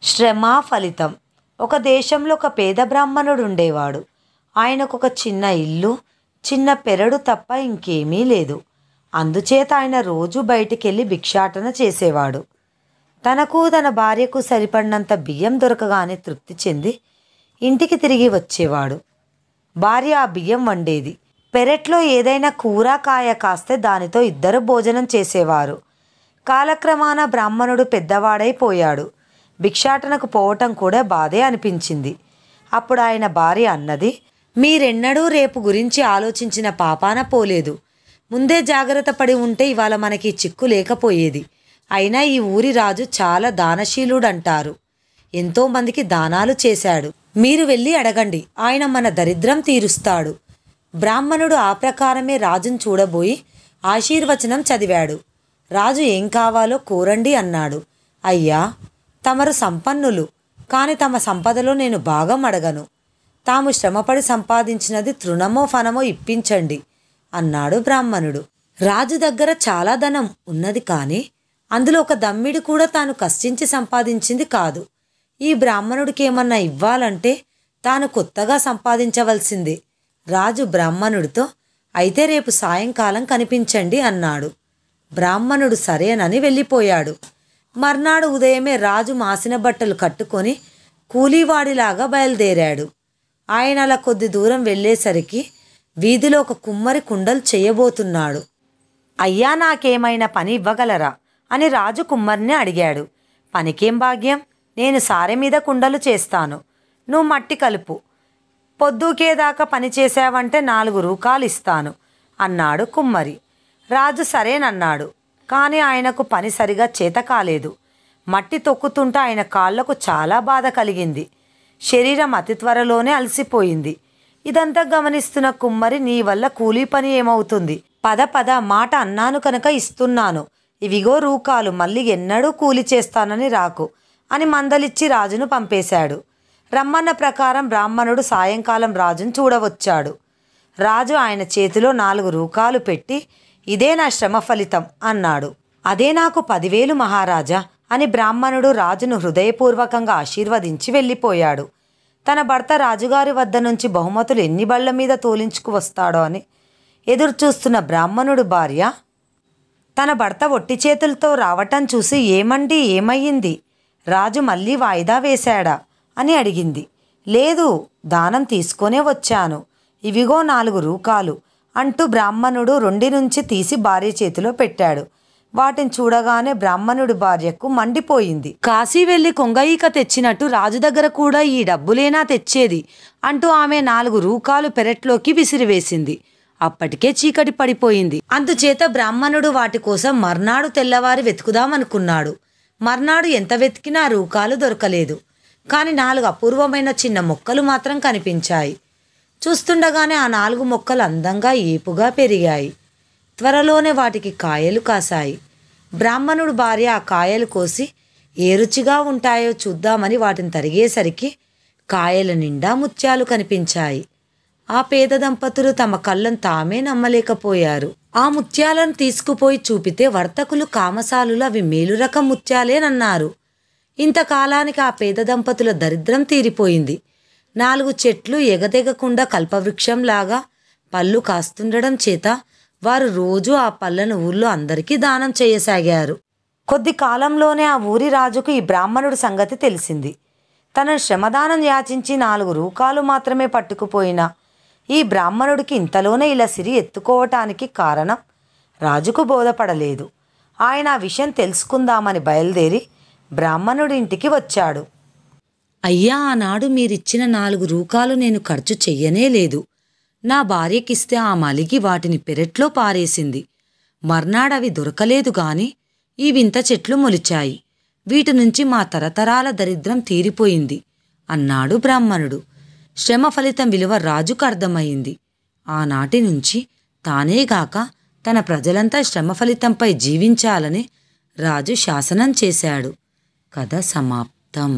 శ్రమ ఫలితం. ఒక దేశంలో ఒక పేద బ్రాహ్మణుడు ఉండేవాడు. ఆయనకు ఒక చిన్న ఇల్లు, చిన్న పెరడు తప్ప ఇంకేమీ లేదు. అందుచేత ఆయన రోజు బయటికెళ్ళి భిక్షాటన చేసేవాడు. తనకు తన భార్యకు సరిపడినంత బియ్యం దొరకగానే తృప్తి చెంది ఇంటికి తిరిగి వచ్చేవాడు. భార్య ఆ బియ్యం వండేది. పెరట్లో ఏదైనా కూర కాయ కాస్తే దానితో ఇద్దరు భోజనం చేసేవారు. కాలక్రమాన బ్రాహ్మణుడు పెద్దవాడైపోయాడు. భిక్షాటనకు పోవటం కూడా బాధే అనిపించింది. అప్పుడు ఆయన భార్య అన్నది, మీరెన్నడూ రేపు గురించి ఆలోచించిన పాపాన పోలేదు. ముందే జాగ్రత్త పడి ఉంటే ఇవాళ మనకి చిక్కు లేకపోయేది. అయినా ఈ ఊరి రాజు చాలా దానశీలుడంటారు. ఎంతోమందికి దానాలు చేశాడు. మీరు వెళ్ళి అడగండి, ఆయన మన దరిద్రం తీరుస్తాడు. బ్రాహ్మణుడు ఆ ప్రకారమే రాజును చూడబోయి ఆశీర్వచనం చదివాడు. రాజు ఏం కావాలో కోరండి అన్నాడు. అయ్యా, తమరు సంపన్నులు, కాని తమ సంపదలో నేను భాగం అడగను. తాము శ్రమపడి సంపాదించినది తృణమో ఫనమో ఇప్పించండి అన్నాడు బ్రాహ్మణుడు. రాజు దగ్గర చాలా ధనం ఉన్నది, కానీ అందులో ఒక దమ్మిడి కూడా తాను కష్టించి సంపాదించింది కాదు. ఈ బ్రాహ్మణుడికి ఏమన్నా ఇవ్వాలంటే తాను కొత్తగా సంపాదించవలసిందే. రాజు బ్రాహ్మణుడితో, అయితే రేపు సాయంకాలం కనిపించండి అన్నాడు. బ్రాహ్మణుడు సరేనని వెళ్ళిపోయాడు. మర్నాడు ఉదయమే రాజు మాసిన బట్టలు కట్టుకొని కూలీవాడిలాగా బయలుదేరాడు. ఆయన అలా కొద్ది దూరం వెళ్ళేసరికి వీధిలో ఒక కుమ్మరి కుండలు చేయబోతున్నాడు. అయ్యా, నాకేమైనా పని ఇవ్వగలరా అని రాజు కుమ్మరిని అడిగాడు. పనికేం భాగ్యం, నేను సారె మీద కుండలు చేస్తాను, నువ్వు మట్టి కలుపు, పొద్దుకేదాకా పని చేసావంటే 4 రూపాయలు ఇస్తాను అన్నాడు కుమ్మరి. రాజు సరేనన్నాడు. కానీ ఆయనకు పని సరిగా చేత కాలేదు. మట్టి తొక్కుతుంటే ఆయన కాళ్లకు చాలా బాధ కలిగింది. శరీరం అతి త్వరలోనే అలసిపోయింది. ఇదంతా గమనిస్తున్న కుమ్మరి, నీ వల్ల కూలీ పని ఏమవుతుంది, పద పద, మాట అన్నాను కనుక ఇస్తున్నాను, ఇవిగో రూకాలు, మళ్ళీ ఎన్నడూ కూలి చేస్తానని రాకు అని మందలిచ్చి రాజును పంపేశాడు. రమ్మన్న ప్రకారం బ్రాహ్మణుడు సాయంకాలం రాజును చూడవచ్చాడు. రాజు ఆయన చేతిలో 4 రూపాయలు పెట్టి, ఇదే నా శ్రమ ఫలితం అన్నాడు. అదే నాకు 10,000 మహారాజా అని బ్రాహ్మణుడు రాజును హృదయపూర్వకంగా ఆశీర్వదించి వెళ్ళిపోయాడు. తన భర్త రాజుగారి వద్ద నుంచి బహుమతులు ఎన్ని బళ్ల మీద తోలించుకు వస్తాడో అని ఎదురుచూస్తున్న బ్రాహ్మణుడు భార్య తన భర్త ఒట్టి చేతులతో రావటం చూసి, ఏమండి, ఏమయ్యింది, రాజు మళ్ళీ వాయిదా వేశాడా అని అడిగింది. లేదు, దానం తీసుకొనే వచ్చాను, ఇవిగో 4 రూపాయలు అంటూ బ్రాహ్మణుడు 2 నుంచి తీసి భార్య చేతిలో పెట్టాడు. వాటిని చూడగానే బ్రాహ్మణుడి భార్యకు మండిపోయింది. కాశీ వెళ్ళి కొంగఈక తెచ్చినట్టు రాజు దగ్గర కూడా ఈ డబ్బులేనా తెచ్చేది అంటూ ఆమె 4 రూపాయలు పెరట్లోకి విసిరివేసింది. అప్పటికే చీకటి పడిపోయింది. అందుచేత బ్రాహ్మణుడు వాటి కోసం మర్నాడు తెల్లవారి వెతుకుదామనుకున్నాడు. మర్నాడు ఎంత వెతికినా రూపాయలు దొరకలేదు. కానీ 4 అపూర్వమైన చిన్న మొక్కలు మాత్రం కనిపించాయి. చూస్తుండగానే ఆ 4 మొక్కలు అందంగా ఏపుగా పెరిగాయి. త్వరలోనే వాటికి కాయలు కాసాయి. బ్రాహ్మణుడు భార్య ఆ కాయలు కోసి ఏ రుచిగా ఉంటాయో చూద్దామని వాటిని తరిగేసరికి కాయల నిండా ముత్యాలు కనిపించాయి. ఆ పేద దంపతులు తమ కళ్ళను తామే నమ్మలేకపోయారు. ఆ ముత్యాలను తీసుకుపోయి చూపితే వర్తకులు, కామసాలులు అవి మేలు రకం ముత్యాలేనన్నారు. ఇంతకాలానికి ఆ పేద దంపతుల దరిద్రం తీరిపోయింది. 4 చెట్లు ఎగదెగకుండా కల్పవృక్షంలాగా పళ్ళు కాస్తుండడం చేత వారు రోజు ఆ పళ్ళను ఊర్లో అందరికీ దానం చేయసాగారు. కొద్ది కాలంలోనే ఆ ఊరి రాజుకు ఈ బ్రాహ్మణుడి సంగతి తెలిసింది. తనను శ్రమదానం యాచించి 4 రూపాయలు మాత్రమే పట్టుకుపోయిన ఈ బ్రాహ్మణుడికి ఇంతలోనే ఇలా సిరి ఎత్తుకోవటానికి కారణం రాజుకు బోధపడలేదు. ఆయన ఆ విషయం తెలుసుకుందామని బయలుదేరి బ్రాహ్మణుడి ఇంటికి వచ్చాడు. అయ్యా, ఆనాడు మీరిచ్చిన 4 రూపాయలు నేను ఖర్చు చెయ్యనే లేదు. నా భార్యకిస్తే ఆ మలిగి వాటిని పెరట్లో పారేసింది. మర్నాడవి దొరకలేదు గాని ఈ వింత చెట్లు మొలిచాయి. వీటి నుంచి మా తరతరాల దరిద్రం తీరిపోయింది అన్నాడు బ్రాహ్మణుడు. శ్రమ ఫలితం విలువ రాజుకు అర్థమయ్యింది. ఆనాటి నుంచి తానేగాక తన ప్రజలంతా శ్రమ ఫలితంపై జీవించాలని రాజు శాసనం చేశాడు. కథ సమాప్తం.